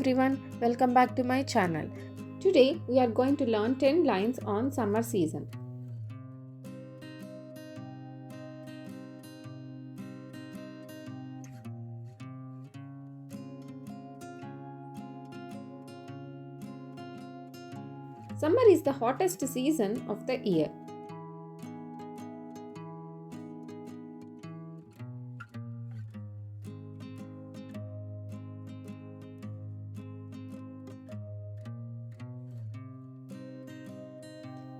everyone, welcome back to my channel. Today we are going to learn 10 lines on summer season. Summer is the hottest season of the year.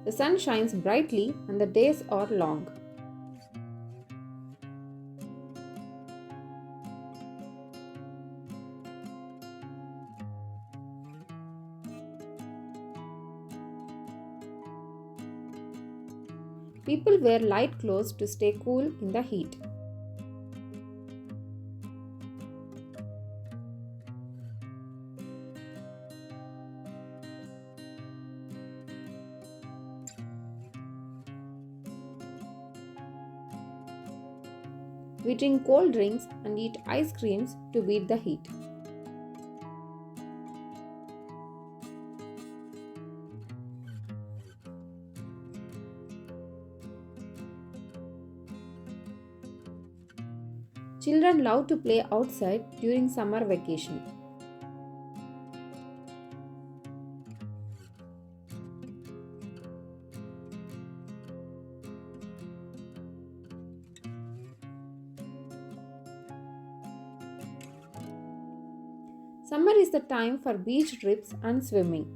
The sun shines brightly and the days are long. People wear light clothes to stay cool in the heat. We drink cold drinks and eat ice creams to beat the heat. Children love to play outside during summer vacation. Summer is the time for beach trips and swimming.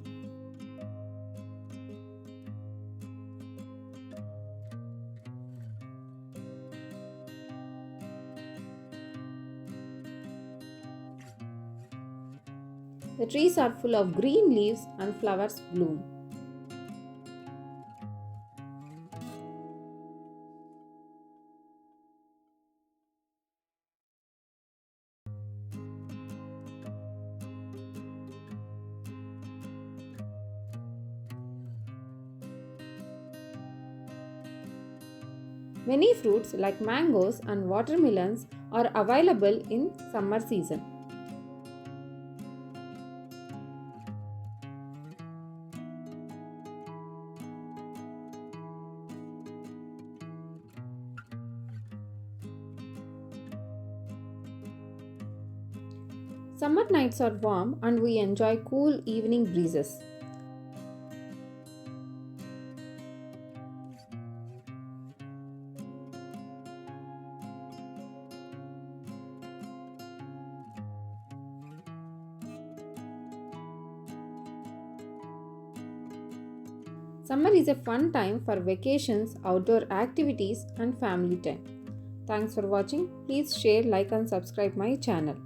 The trees are full of green leaves and flowers bloom. Many fruits like mangoes and watermelons are available in summer season. Summer nights are warm and we enjoy cool evening breezes. Summer is a fun time for vacations, outdoor activities and family time. Thanks for watching. Please share, like and subscribe my channel.